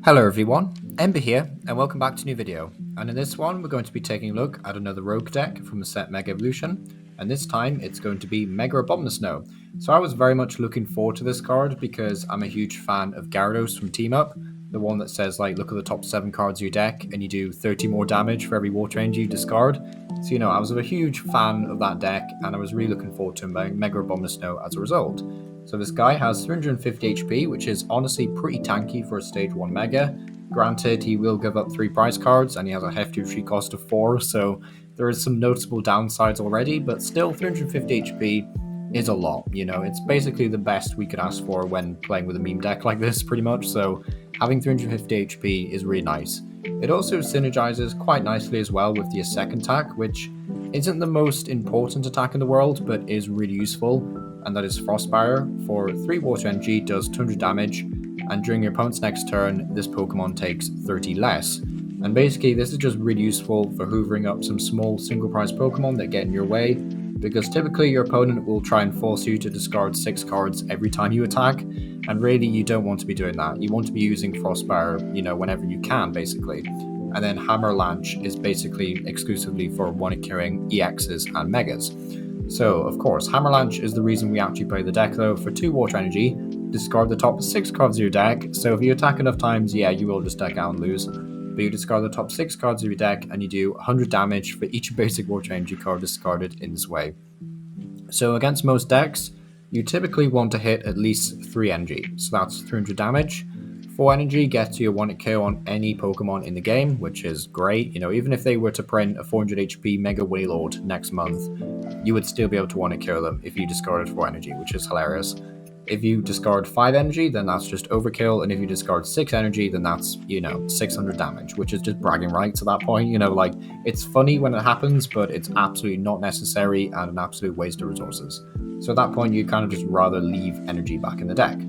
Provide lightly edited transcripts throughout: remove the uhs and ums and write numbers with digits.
Hello everyone, Ember here, and welcome back to a new video. And in this one, we're going to be taking a look at another rogue deck from the set Mega Evolution, and this time it's going to be Mega Abomasnow. So I was very much looking forward to this card because I'm a huge fan of Gyarados from Team Up, the one that says like, look at the top 7 cards of your deck, and you do 30 more damage for every water energy you discard. So I was a huge fan of that deck, and I was really looking forward to Mega Abomasnow as a result. So this guy has 350 HP, which is honestly pretty tanky for a stage 1 Mega. Granted, he will give up 3 prize cards, and he has a hefty retreat cost of 4, so there is some noticeable downsides already, but still 350 HP is a lot. It's basically the best we could ask for when playing with a meme deck like this, pretty much, so having 350 HP is really nice. It also synergizes quite nicely as well with the second attack, which isn't the most important attack in the world, but is really useful, and that is Frostfire. For 3 water energy, does 200 damage, and during your opponent's next turn, this Pokemon takes 30 less. And basically, this is just really useful for hoovering up some small single prize Pokemon that get in your way, because typically your opponent will try and force you to discard 6 cards every time you attack, and really you don't want to be doing that. You want to be using Frostfire, whenever you can, basically. And then Hammer Launch is basically exclusively for one-hit-killing EXs and Megas. So, of course, Hammer Launch is the reason we actually play the deck, though. For 2 water energy, discard the top 6 cards of your deck, so if you attack enough times, yeah, you will just deck out and lose. But you discard the top 6 cards of your deck, and you do 100 damage for each basic water energy card discarded in this way. So against most decks, you typically want to hit at least 3 energy, so that's 300 damage. 4 energy gets you a 1-hit KO on any Pokemon in the game, which is great. Even if they were to print a 400 HP Mega Wailord next month, you would still be able to 1-hit KO them if you discarded 4 energy, which is hilarious. If you discard 5 energy, then that's just overkill, and if you discard 6 energy, then that's, 600 damage, which is just bragging rights at that point. It's funny when it happens, but it's absolutely not necessary and an absolute waste of resources. So at that point, you kind of just rather leave energy back in the deck.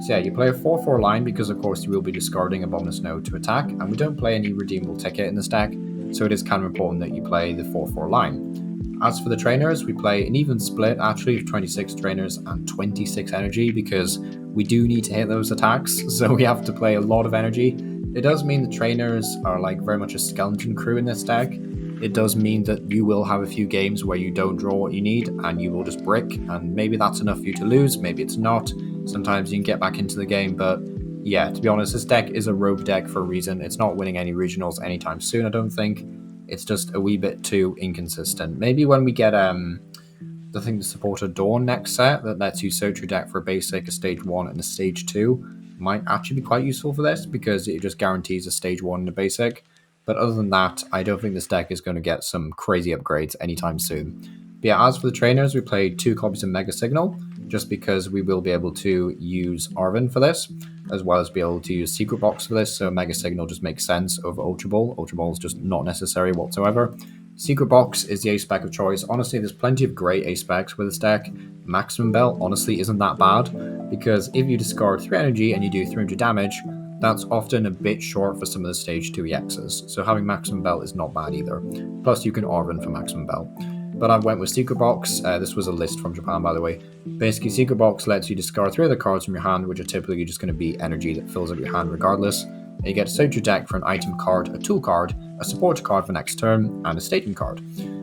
So yeah, you play a 4-4 line because of course you will be discarding Abomasnow to attack, and we don't play any redeemable ticket in this deck, so it is kind of important that you play the 4-4 line. As for the trainers, we play an even split actually of 26 trainers and 26 energy because we do need to hit those attacks, so we have to play a lot of energy. It does mean the trainers are like very much a skeleton crew in this deck. It does mean that you will have a few games where you don't draw what you need and you will just brick, and maybe that's enough for you to lose, maybe it's not. Sometimes you can get back into the game, but yeah, to be honest, this deck is a rogue deck for a reason. It's not winning any regionals anytime soon, I don't think. It's just a wee bit too inconsistent. Maybe when we get the supporter Dawn next set that lets you search your deck for a basic, a stage 1, and a stage 2 might actually be quite useful for this because it just guarantees a stage 1 and a basic. But other than that, I don't think this deck is going to get some crazy upgrades anytime soon. But yeah, as for the trainers, we played 2 copies of Mega Signal, just because we will be able to use Arven for this, as well as be able to use Secret Box for this, so Mega Signal just makes sense over Ultra Ball. Ultra Ball is just not necessary whatsoever. Secret Box is the ace spec of choice. Honestly, there's plenty of great ace specs with this deck. Maximum Belt honestly isn't that bad, because if you discard 3 energy and you do 300 damage, that's often a bit short for some of the stage 2 EXs, so having Maximum Belt is not bad either. Plus you can Arven for Maximum Belt. But I went with Secret Box. This was a list from Japan, by the way. Basically, Secret Box lets you discard 3 other cards from your hand, which are typically just going to be energy that fills up your hand regardless. And you get to search your deck for an item card, a tool card, a support card for next turn, and a stadium card.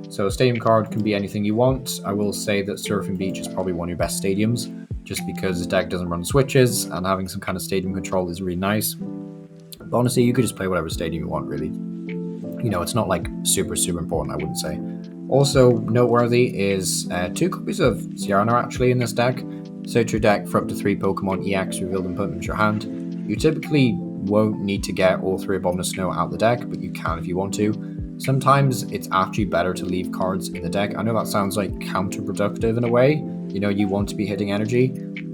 So a stadium card can be anything you want. I will say that Surfing Beach is probably one of your best stadiums, just because this deck doesn't run switches, and having some kind of stadium control is really nice. But honestly, you could just play whatever stadium you want, really. It's not like super important, I wouldn't say. Also noteworthy is 2 copies of Cyrano actually in this deck. Search your deck for up to 3 Pokemon EX revealed and put them into your hand. You typically won't need to get all 3 Abomasnow out of the deck, but you can if you want to. Sometimes it's actually better to leave cards in the deck. I know that sounds like counterproductive in a way. You want to be hitting energy,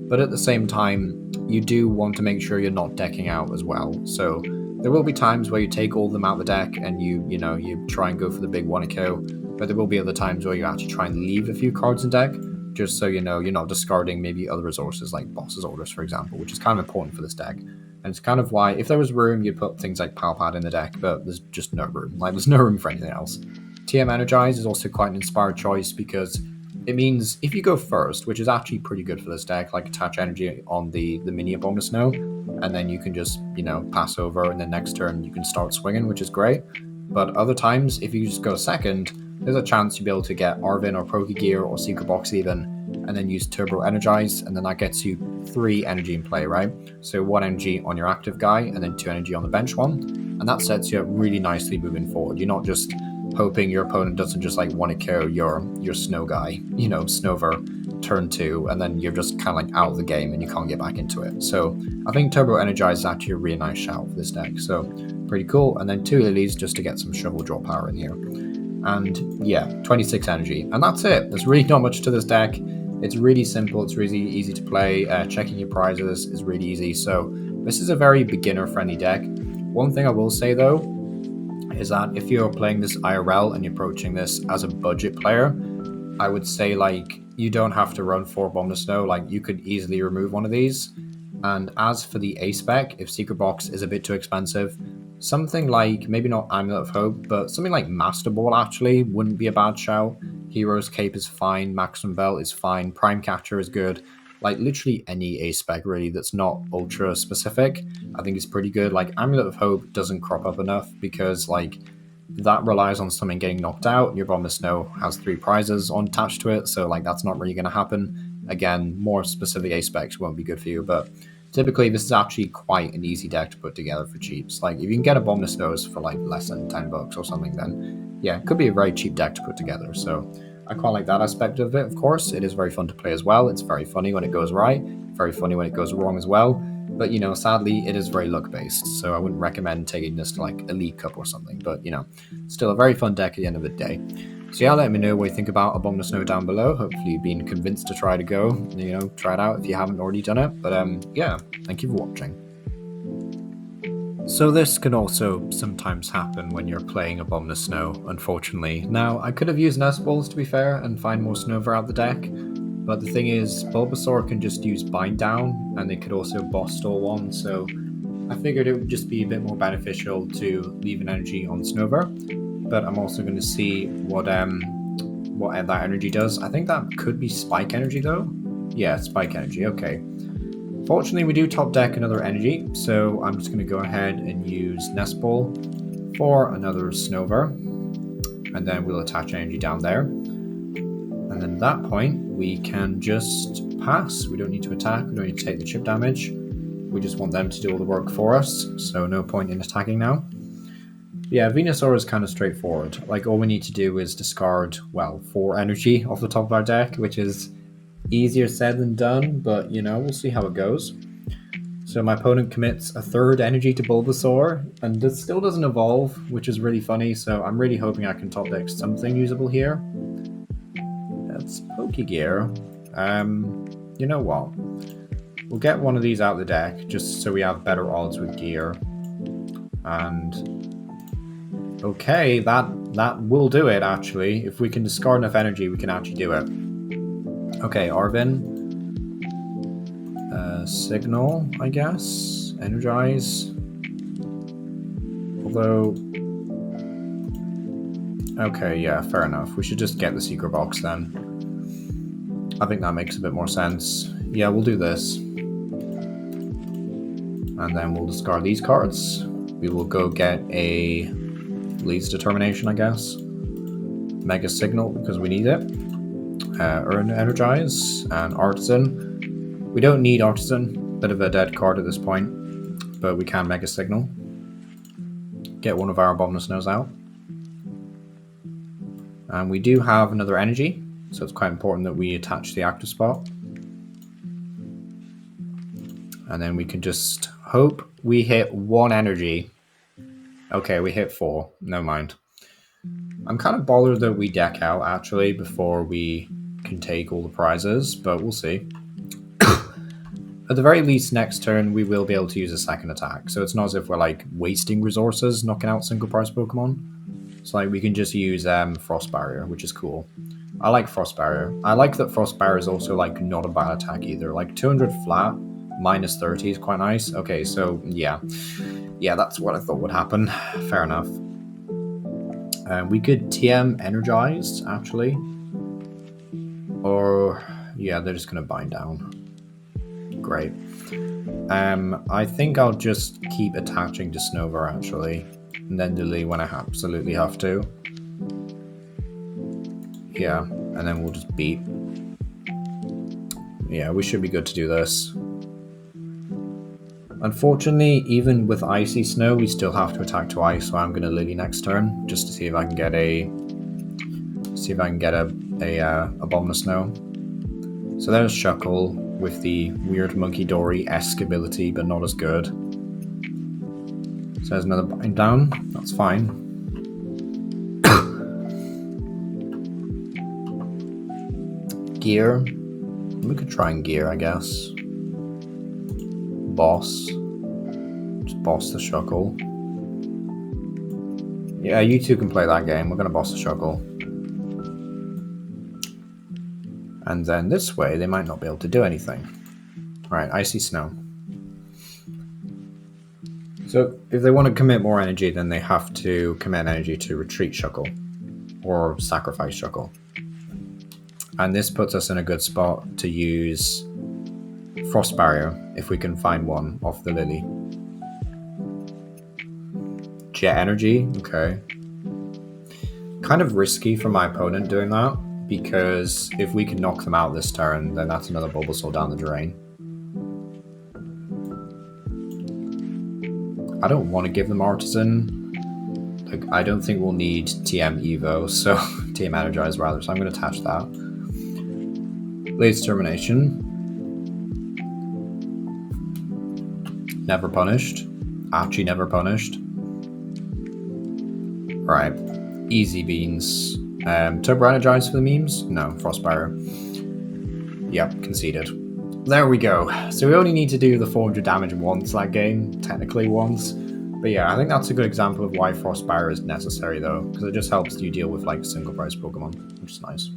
but at the same time, you do want to make sure you're not decking out as well. So there will be times where you take all of them out of the deck and you try and go for the big 1-hit KO. But there will be other times where you actually try and leave a few cards in deck, just so you're not discarding maybe other resources like Boss's Orders, for example, which is kind of important for this deck. And it's kind of why, if there was room, you'd put things like Palpad in the deck, but there's just no room. There's no room for anything else. TM Energize is also quite an inspired choice because it means if you go first, which is actually pretty good for this deck, like attach energy on the Mini Abomasnow, and then you can just, you know, pass over, and then next turn you can start swinging, which is great. But other times, if you just go second, there's a chance you'll be able to get Arven or Pokégear or Secret Box even, and then use Turbo Energize, and then that gets you 3 energy in play, right? So 1 energy on your active guy, and then 2 energy on the bench one, and that sets you up really nicely moving forward. You're not just hoping your opponent doesn't just like want to KO your snow guy, you know, Snover, turn 2, and then you're just kind of like out of the game and you can't get back into it. So I think Turbo Energize is actually a really nice shout for this deck, so pretty cool. And then 2 Lilies just to get some shovel draw power in here. And yeah, 26 energy, and that's it. There's really not much to this deck. It's really simple, it's really easy to play. Checking your prizes is really easy, so this is a very beginner friendly deck. One thing I will say though is that if you're playing this IRL and you're approaching this as a budget player, I would say like you don't have to run 4 Abomasnow. Like you could easily remove one of these. And as for the A spec, if Secret Box is a bit too expensive, something like, maybe not Amulet of Hope, but something like Master Ball actually wouldn't be a bad shout. Hero's Cape is fine, Maximum Belt is fine, Prime Catcher is good. Like literally any A spec really that's not ultra specific, I think is pretty good. Like Amulet of Hope doesn't crop up enough because like that relies on something getting knocked out. Your Abomasnow has 3 prizes on attached to it, so like that's not really going to happen. Again, more specific A specs won't be good for you, but typically this is actually quite an easy deck to put together for cheaps. Like if you can get Abomasnows for like less than $10 or something, then yeah, it could be a very cheap deck to put together. So I quite like that aspect of it. Of course, it is very fun to play as well. It's very funny when it goes right, very funny when it goes wrong as well. But, you know, sadly, it is very luck-based, so I wouldn't recommend taking this to, like, Elite Cup or something. But, you know, still a very fun deck at the end of the day. So yeah, let me know what you think about Abomasnow down below. Hopefully you've been convinced to try to go, you know, try it out if you haven't already done it. But, yeah, thank you for watching. So this can also sometimes happen when you're playing Abomasnow, unfortunately. Now, I could have used Nest Balls, to be fair, and find more Snover out the deck. But the thing is, Bulbasaur can just use Bind Down, and they could also boss stall one, so I figured it would just be a bit more beneficial to leave an energy on Snover. But I'm also going to see what that energy does. I think that could be Spike Energy though. Yeah, Spike Energy, okay. Fortunately, we do top deck another energy, so I'm just going to go ahead and use Nest Ball for another Snover, and then we'll attach energy down there. And then at that point, we can just pass. We don't need to attack, we don't need to take the chip damage. We just want them to do all the work for us, so no point in attacking now. Yeah, Venusaur is kind of straightforward. Like, all we need to do is discard, well, 4 energy off the top of our deck, which is easier said than done, but, you know, we'll see how it goes. So my opponent commits a 3rd energy to Bulbasaur, and this still doesn't evolve, which is really funny, so I'm really hoping I can top deck something usable here. That's Pokégear. You know what? We'll get one of these out of the deck, just so we have better odds with gear. And okay, that will do it, actually. If we can discard enough energy, we can actually do it. Okay, Arven. Signal, I guess. Energize. Although... okay, yeah, fair enough. We should just get the Secret Box then. I think that makes a bit more sense. Yeah, we'll do this. And then we'll discard these cards. We will go get a Lee's Determination, I guess. Mega Signal, because we need it. Energize and Artazon. We don't need Artazon. Bit of a dead card at this point. But we can Mega Signal. Get one of our Abomasnows out. And we do have another energy, so it's quite important that we attach the active spot. And then we can just hope we hit 1 energy. Okay, we hit 4. Never mind. I'm kind of bothered that we deck out, actually, before we can take all the prizes, but we'll see. At the very least, next turn, we will be able to use a 2nd attack. So it's not as if we're, like, wasting resources knocking out single prize Pokemon. So, like, we can just use Frost Barrier, which is cool. I like Frost Barrier. I like that Frost Barrier is also, like, not a bad attack either. Like, 200 flat, minus 30 is quite nice. Okay, so, yeah. Yeah, that's what I thought would happen. Fair enough. We could TM Energized, actually. Or, yeah, they're just going to bind down. Great. I think I'll just keep attaching to Snover, actually. And then Lillie when I absolutely have to. Yeah, and then we'll just beat. Yeah, we should be good to do this. Unfortunately, even with Icy Snow, we still have to attack twice, so I'm going to Lillie next turn, just to see if I can get a... Abomasnow. So there's Shuckle with the weird Monkey Dory-esque ability, but not as good. So there's another bind down. That's fine. Gear. We could try and gear, I guess. Boss. Just boss the Shuckle. Yeah, you two can play that game. We're going to boss the Shuckle. And then this way, they might not be able to do anything. Alright, Icy Snow. So, if they want to commit more energy, then they have to commit energy to retreat Shuckle. Or sacrifice Shuckle. And this puts us in a good spot to use Frost Barrier, if we can find one off the Lillie. Jet Energy, okay. Kind of risky for my opponent doing that. Because if we can knock them out this turn, then that's another Bulbasaur down the drain. I don't want to give them Artazon. Like, I don't think we'll need TM Evo, so TM Energize rather, so I'm going to attach that. Blade's Termination. Never punished. Actually never punished. Alright. Easy beans. Turbo Energize for the memes? No, Frost Barrier. Yep, conceded. There we go. So we only need to do the 400 damage once that game, technically once. But yeah, I think that's a good example of why Frost Barrier is necessary though, because it just helps you deal with like single price Pokemon, which is nice.